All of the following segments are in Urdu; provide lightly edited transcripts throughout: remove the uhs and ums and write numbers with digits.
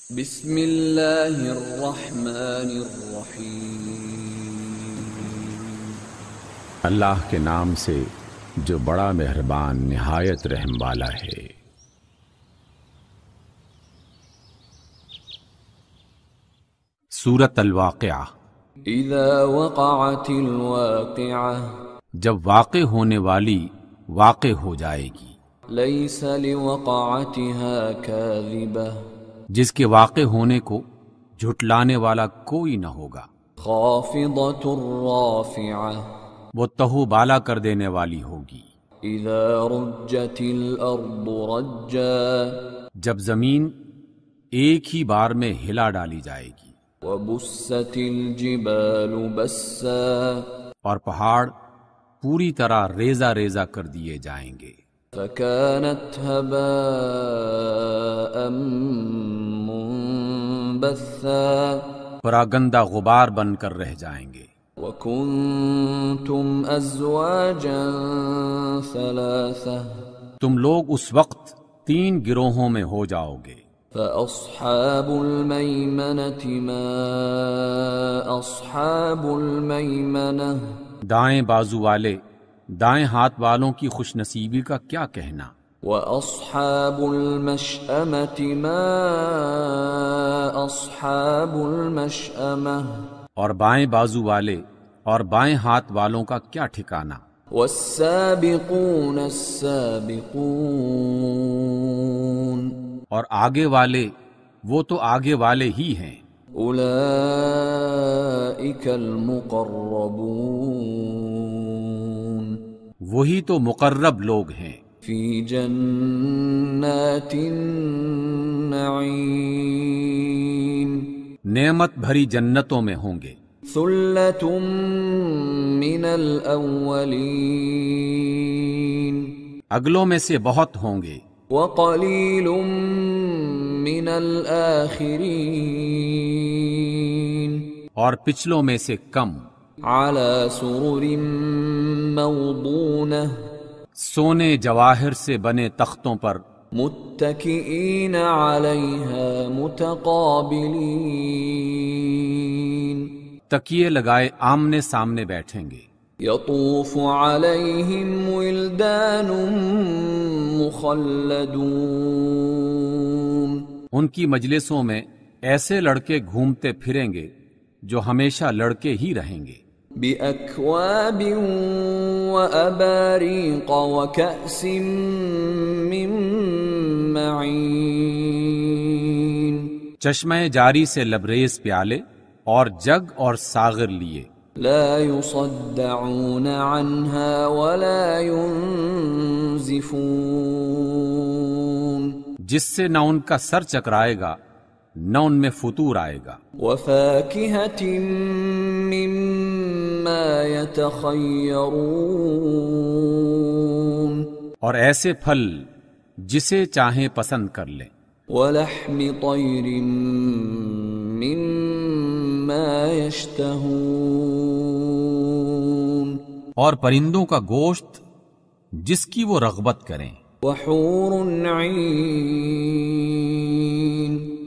بسم اللہ الرحمن الرحیم۔ اللہ کے نام سے جو بڑا مہربان نہایت رحم والا ہے۔ سورۃ الواقعہ۔ اذا وقعت الواقعہ، جب واقع ہونے والی واقع ہو جائے گی، لیس لوقعتها کاذبہ، جس کے واقع ہونے کو جھٹلانے والا کوئی نہ ہوگا۔ خافضۃ رافعہ، وہ تہو بالا کر دینے والی ہوگی۔ اذا رجت الارض رجا، جب زمین ایک ہی بار میں ہلا ڈالی جائے گی، وبست الجبال بسا، اور پہاڑ پوری طرح ریزہ ریزہ کر دیے جائیں گے۔ فكانت هباء منبثا، پراگندہ غبار بن کر رہ جائیں گے۔ وكنتم ازواجا ثلاثة، تم لوگ اس وقت 3 گروہوں میں ہو جاؤ گے۔ فأصحاب الميمنة ما أصحاب الميمنة، دائیں بازو والے دائیں ہاتھ والوں کی خوش نصیبی کا کیا کہنا۔ وأصحاب المشأمة ما أصحاب المشأمة، اور بائیں بازو والے اور بائیں ہاتھ والوں کا کیا ٹھکانہ۔ والسابقون السابقون، اور آگے والے وہ تو آگے والے ہی ہیں۔ اولئک المقربون، وہی تو مقرب لوگ ہیں۔ فی جنات النعیم، نعمت بھری جنتوں میں ہوں گے۔ ثلۃ من الاولین، اگلوں میں سے بہت ہوں گے۔ وقلیل من الآخرین، اور پچھلوں میں سے کم۔ علی سرر موضونہ، سونے جواہر سے بنے تختوں پر، متکئین علیہا متقابلین، تکیے لگائے آمنے سامنے بیٹھیں گے۔ یطوف علیہم ولدان مخلدون، ان کی مجلسوں میں ایسے لڑکے گھومتے پھریں گے جو ہمیشہ لڑکے ہی رہیں گے۔ بأکواب وأباریق وکأس من معین، چشمہ جاری سے لبریز پیالے اور جگ اور ساغر لیے۔ لا يصدعون عنها ولا ينزفون، جس سے نہ ان کا سر چکرائے گا نہ ان میں فطور آئے گا۔ وفاكهة مما يتخيرون، اور ایسے پھل جسے چاہیں پسند کر لیں۔ ولحم طير مما يشتهون، اور پرندوں کا گوشت جس کی وہ رغبت کریں۔ وحور عین،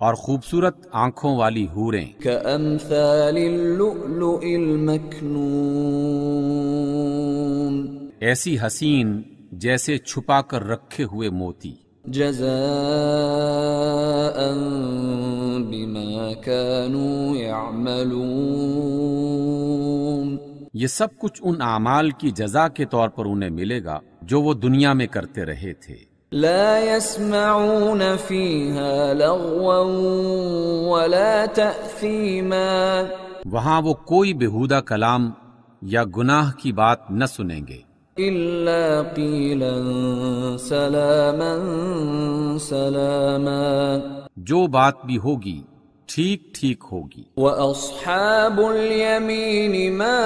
اور خوبصورت آنکھوں والی حوریں، كأمثال اللؤلؤ المكنون، ایسی حسین جیسے چھپا کر رکھے ہوئے موتی۔ جزاء بما كانوا يعملون، یہ سب کچھ ان اعمال کی جزا کے طور پر انہیں ملے گا جو وہ دنیا میں کرتے رہے تھے۔ لا يسمعون فيها لغوا ولا تأثيما، وہاں وہ کوئی بےہودہ کلام یا گناہ کی بات نہ سنیں گے، إلا قيلا سلاما سلاما، جو بات بھی ہوگی ٹھیک ٹھیک ہوگی۔ وأصحاب اليمين ما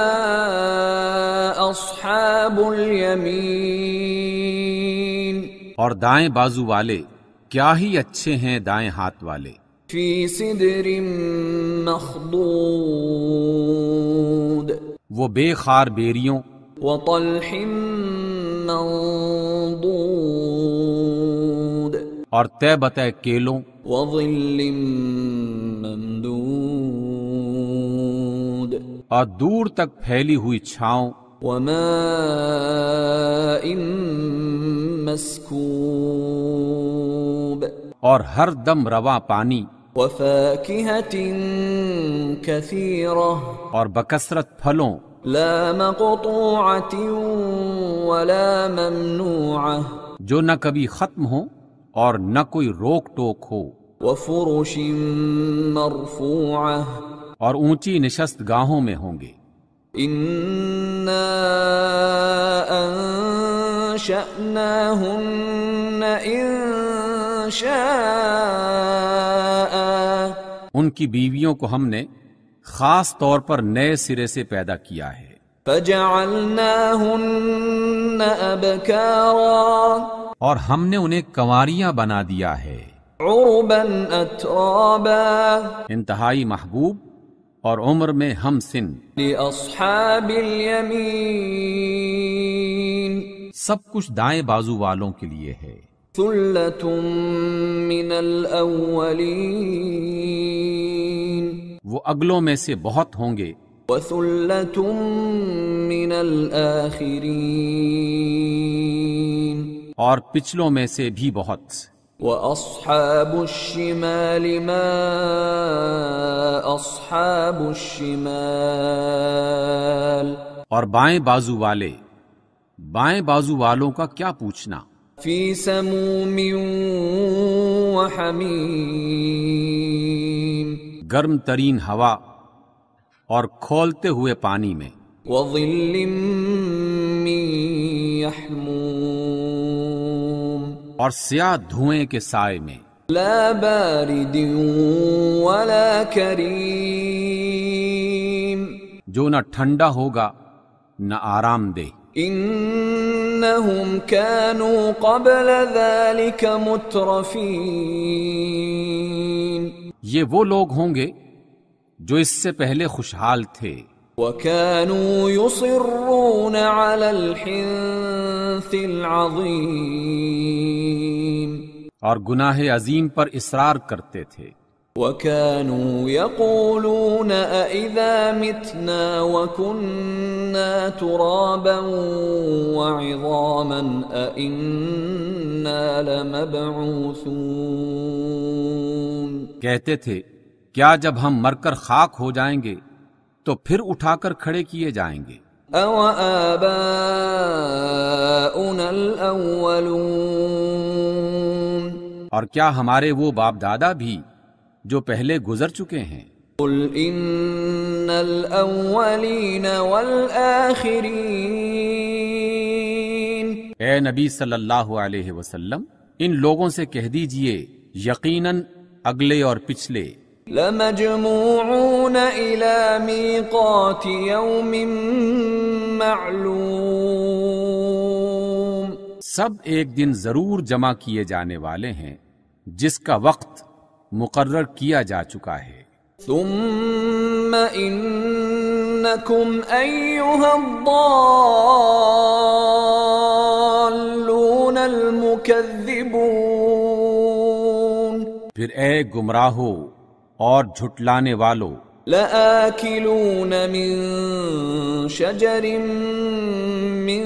أصحاب اليمين، اور دائیں بازو والے کیا ہی اچھے ہیں دائیں ہاتھ والے۔ في سدر مخضود، وہ بے خار بیریوں وطلح منضود، اور طے بتہ کیلوں وظل ممدود اور دور تک پھیلی ہوئی چھاؤں، وماء مسکوب اور ہر دم رواں پانی، وفاكهة كثيرة اور بکثرت پھلوں، لا مقطوعة ولا ممنوعة جو نہ کبھی ختم ہو اور نہ کوئی روک ٹوک ہو، وفرش مرفوعة اور اونچی نشست گاہوں میں ہوں گے۔ إنا أنشأناهن إنشاء ان کی بیویوں کو ہم نے خاص طور پر نئے سرے سے پیدا کیا ہے۔ فجعلناهن أبكارا اور ہم نے انہیں کنواریاں بنا دیا ہے، عربا أترابا انتہائی محبوب اور عمر میں ہم سن۔ لأصحاب اليمين سب کچھ دائیں بازو والوں کے لیے ہے۔ ثلة من الأولين وہ اگلوں میں سے بہت ہوں گے، وثلة من الآخرين اور پچھلوں میں سے بھی بہت۔ وأصحاب الشمال ما أصحاب الشمال اور بائیں بازو والے، بائیں بازو والوں کا کیا پوچھنا، في سموم وحميم گرم ترین ہوا اور کھولتے ہوئے پانی میں، وظل من يحموم اور سیاہ دھوئیں کے سائے میں، لا بارد ولا کریم جو نہ ٹھنڈا ہوگا نہ آرام دہ۔ انہم كانوا قبل ذلك مترفین یہ وہ لوگ ہوں گے جو اس سے پہلے خوشحال تھے، وكانوا يصرون على الحنث العظیم اور گناہ عظیم پر اصرار کرتے تھے۔ وكانوا يقولون أَإِذَا مِتْنَا وَكُنَّا تُرَابًا وَعِظَامًا أَإِنَّا لَمَبْعُوثُونَ کہتے تھے کیا جب ہم مر کر خاک ہو جائیں گے تو پھر اٹھا کر کھڑے کیے جائیں گے؟ أَوَآبَاؤُنَا الْأَوَّلُونَ اور کیا ہمارے وہ باپ دادا بھی جو پہلے گزر چکے ہیں؟ قُلْ إِنَّ الْأَوَّلِينَ وَالْآخِرِينَ اے نبی صلی اللہ علیہ وسلم، ان لوگوں سے کہہ دیجئے یقیناً اگلے اور پچھلے لَمَجْمُوعُونَ إِلَى مِيقَاتِ يَوْمٍ مَّعْلُومٍ سب ایک دن ضرور جمع کیے جانے والے ہیں جس کا وقت مقرر کیا جا چکا ہے۔ ثُمَّ إِنَّكُمْ أَيُّهَا الضَّالُّونَ الْمُكَذِّبُونَ پھر اے گمراہو اور جھٹلانے والو، لَآكِلُونَ مِن شَجَرٍ مِّن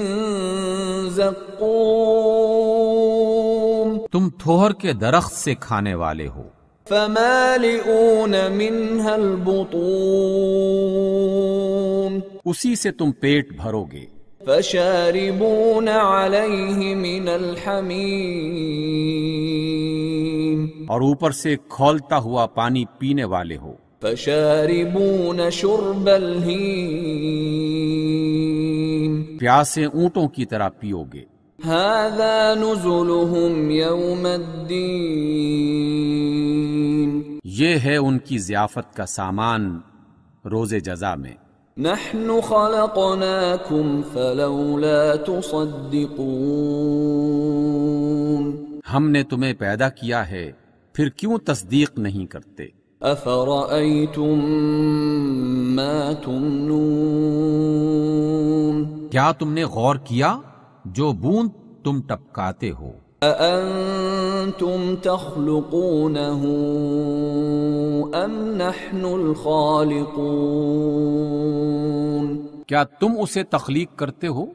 زَقُّومٍ تم تھوہر کے درخت سے کھانے والے ہو، فَمَالِئُونَ مِنْهَا الْبُطُونَ اسی سے تم پیٹ بھرو گے، فَشَارِبُونَ عَلَيْهِ مِنَ الْحَمِيمِ اور اوپر سے کھولتا ہوا پانی پینے والے ہو، فَشَارِبُونَ شُرْبَ الْهِيمِ پیاسے اونٹوں کی طرح پیو گے۔ هَذَا نُزُلُهُمْ يَوْمَ الدِّينِ یہ ہے ان کی ضیافت کا سامان روز جزا میں۔ نَحْنُ خَلَقْنَاكُمْ فَلَوْلَا تُصَدِّقُونَ ہم نے تمہیں پیدا کیا ہے پھر کیوں تصدیق نہیں کرتے؟ أَفَرَأَيْتُم مَّا تُمْنُونَ کیا تم نے غور کیا جو بوند تم ٹپکاتے ہو؟ أأنتم تخلقونه أم نحن الخالقون کیا تم اسے تخلیق کرتے ہو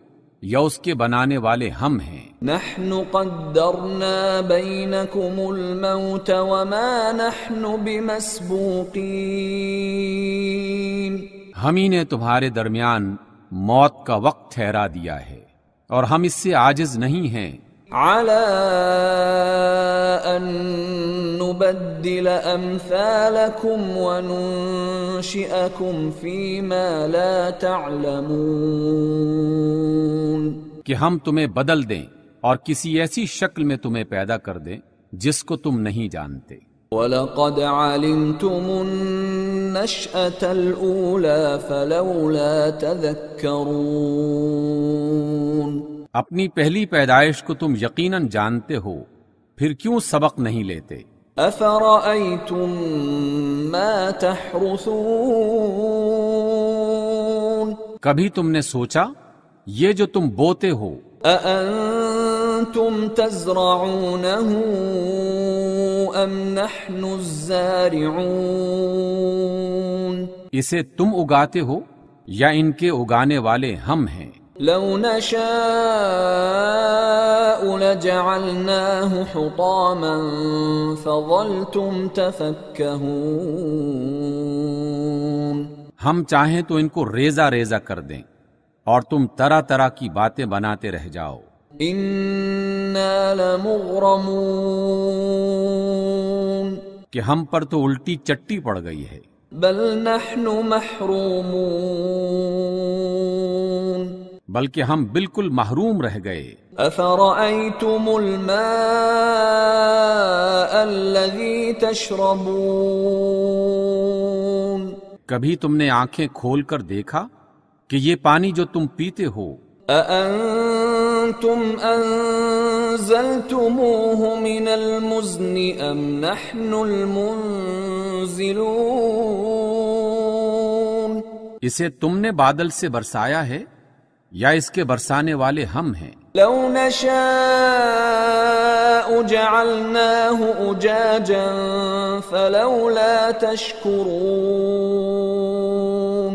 یا اس کے بنانے والے ہم ہیں؟ نحن قدرنا بينكم الموت وما نحن بمسبوقين ہم ہی نے تمہارے درمیان موت کا وقت ٹھہرا دیا ہے اور ہم اس سے عاجز نہیں ہیں على أن نبدل أمثالكم وننشئكم فيما لا تعلمون کہ ہم تمہیں بدل دیں اور کسی ایسی شکل میں تمہیں پیدا کر دیں جس کو تم نہیں جانتے. وَلَقَدْ عَلِمْتُمُ النَّشْأَةَ الْأُولَى فَلَوْلَا تَذَكَّرُونَ اپنی پہلی پیدائش کو تم یقیناً جانتے ہو، پھر کیوں سبق نہیں لیتے؟ أَفَرَأَيْتُم مَّا تَحْرُثُونَ کبھی تم نے سوچا یہ جو تم بوتے ہو، أَأَنتُمْ تَزْرَعُونَهُ أَمْ نَحْنُ الزَّارِعُونَ اسے تم اگاتے ہو یا ان کے اگانے والے ہم ہیں؟ لو نشاء لجعلناه حطاما فظلتم تفكهون ہم چاہیں تو ان کو ریزہ ریزہ کر دیں اور تم طرح طرح کی باتیں بناتے رہ جاؤ. انا لمغرمون کہ ہم پر تو الٹی چٹی پڑ گئی ہے. بل نحن محرومون بلکہ ہم بالکل محروم رہ گئے. افرأيتم الماء الذي تشربون کبھی تم نے آنکھیں کھول کر دیکھا کہ یہ پانی جو تم پیتے ہو، أأنتم أنزلتموه من المزن أم نحن المنزلون اسے تم نے بادل سے برسایا ہے یا اس کے برسانے والے ہم ہیں؟ لو نشاء جعلناه أجاجا فلولا تشكرون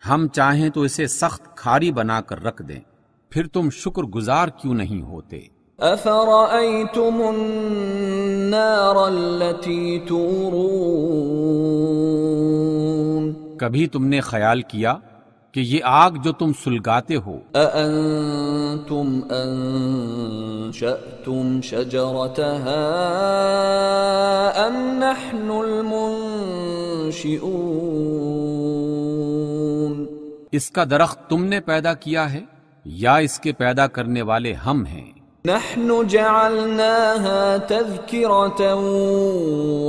ہم چاہیں تو اسے سخت کھاری بنا کر رکھ دیں، پھر تم شکر گزار کیوں نہیں ہوتے؟ أفرأيتم النار التي تورون کبھی تم نے خیال کیا کہ یہ آگ جو تم سلگاتے ہو، أأنتم أنشأتم شجرتها أم نحن المنشئون اس کا درخت تم نے پیدا کیا ہے یا اس کے پیدا کرنے والے ہم ہیں؟ نحن جعلناها تذكرة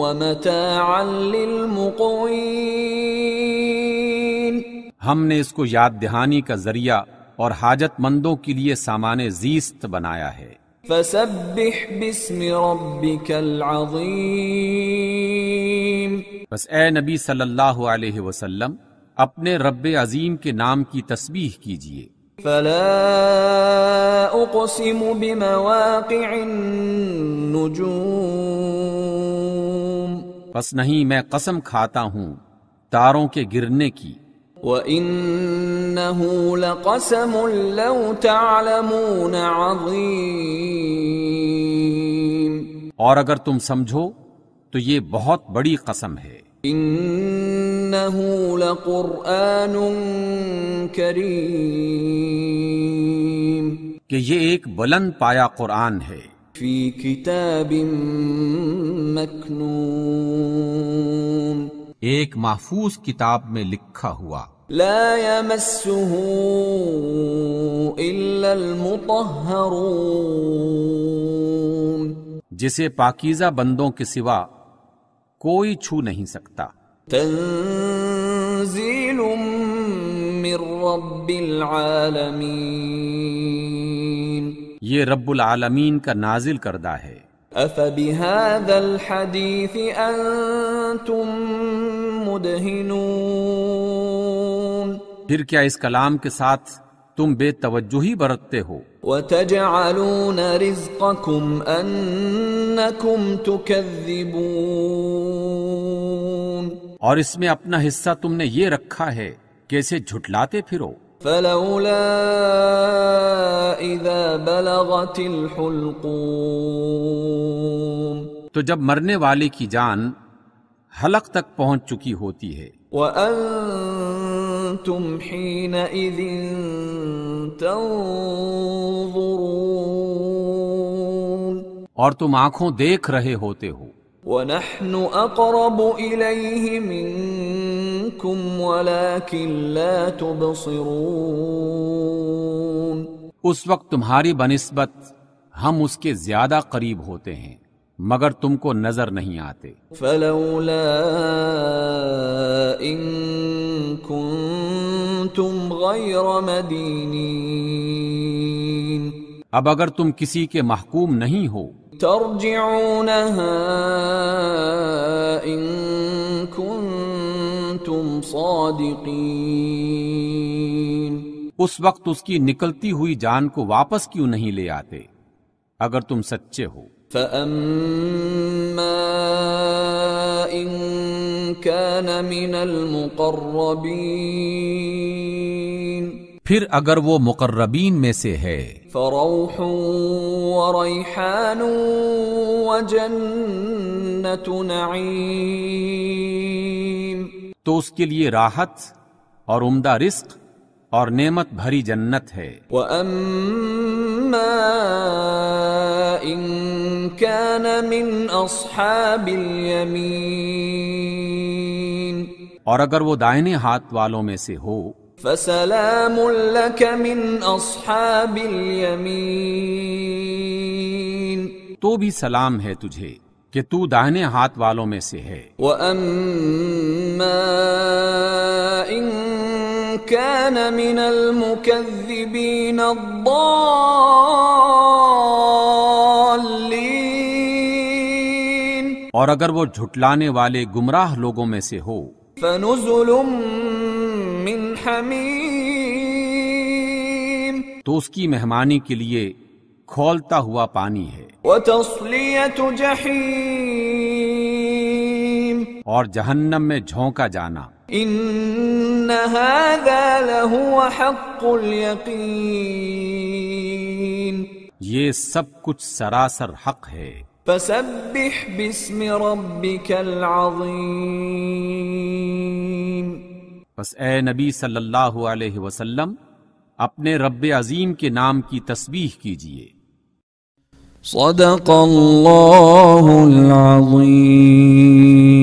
ومتاعا للمقوين ہم نے اس کو یاد دہانی کا ذریعہ اور حاجت مندوں کے لیے سامان زیست بنایا ہے. فسبح باسم ربك العظيم بس اے نبی صلی اللہ علیہ وسلم اپنے رب عظیم کے نام کی تسبیح کیجئے. فلا اقسم بمواقع النجوم پس نہیں میں قسم کھاتا ہوں تاروں کے گرنے کی. وَإِنَّهُ لَقَسَمٌ لَوْ تَعْلَمُونَ عَظِيمٌ اور اگر تم سمجھو تو یہ بہت بڑی قسم ہے. إِنَّهُ لَقُرْآنٌ كَرِيمٌ کہ یہ ایک بلند پایا قرآن ہے. فِي كِتَابٍ مَكْنُونٍ ایک محفوظ کتاب میں لکھا ہوا. لا يمسه إلا المطهرون جسے پاکیزہ بندوں کے سوا کوئی چھو نہیں سکتا. تنزيل من رب العالمين یہ رب العالمین کا نازل کردہ ہے. أفبهذا الحديث أنتم مدهنون پھر کیا اس کلام کے ساتھ تم بے توجہی برتتے ہو، وَتَجْعَلُونَ رِزْقَكُمْ أَنَّكُمْ تُكَذِّبُونَ، اور اس میں اپنا حصہ تم نے یہ رکھا ہے کہ اسے جھٹلاتے پھرو۔ فَلَوْلَا إِذَا بَلَغَتِ الْحُلْقُومَ، تو جب مرنے والے کی جان حلق تک پہنچ چکی ہوتی ہے، وَأَنْتُمْ حِينَئِذٍ تَنظُرُونَ، اور تم آنکھوں دیکھ رہے ہوتے ہو، وَنَحْنُ أَقْرَبُ إِلَيْهِ مِنْكُمْ وَلَكِنْ لَا تُبْصِرُونَ، اس وقت تمہاری بنسبت ہم اس کے زیادہ قریب ہوتے ہیں مگر تم کو نظر نہیں آتے۔ فَلَوْلَا إِن كُنتُمْ غَيْرَ مَدِينِينَ، اب اگر تم کسی کے محکوم نہیں ہو، ترجعونها إن كنتم صادقين، اس وقت اس کی نکلتی ہوئی جان کو واپس کیوں نہیں لے آتے اگر تم سچے ہو۔ فَأَمَّا إِن كَانَ مِنَ الْمُقَرَّبِينَ، پھر اگر وہ مقربین میں سے ہے، فَرَوْحٌ وَرَيْحَانٌ وَجَنَّةُ نَعِيمٍ، تو اس کے لیے راحت اور عمدہ رزق اور نعمت بھری جنت ہے۔ وَأَمَّا إِن كَانَ مِنْ أَصْحَابِ الْيَمِينِ، اور اگر وہ دائنے ہاتھ والوں میں سے ہو، فَسَلَامٌ لَكَ مِنْ أَصْحَابِ الْيَمِينِ، تو بھی سلام ہے تجھے کہ تو دائنے ہاتھ والوں میں سے ہے۔ وَأَمَّا إِن كَانَ مِنَ الْمُكَذِّبِينَ الضَّالِّينَ، اور اگر وہ جھٹلانے والے گمراہ لوگوں میں سے ہو، فَنُزُلٌ مِّنْ حَمِيمٍ، تو اس کی مہمانی کے لیے کھولتا ہوا پانی ہے، وَتَصْلِيَةُ جَحِيمٍ، اور جہنم میں جھونکا جانا۔ إِنَّ هَذَا لَهُوَ حَقُّ الْيَقِينِ، یہ سب کچھ سراسر حق ہے۔ فَسَبِّحْ بِاسْمِ رَبِّكَ الْعَظِيمِ، بس اے نبی صلی اللہ علیہ وسلم اپنے رب عظیم کے نام کی تسبیح کیجئے۔ صدق اللہ العظیم۔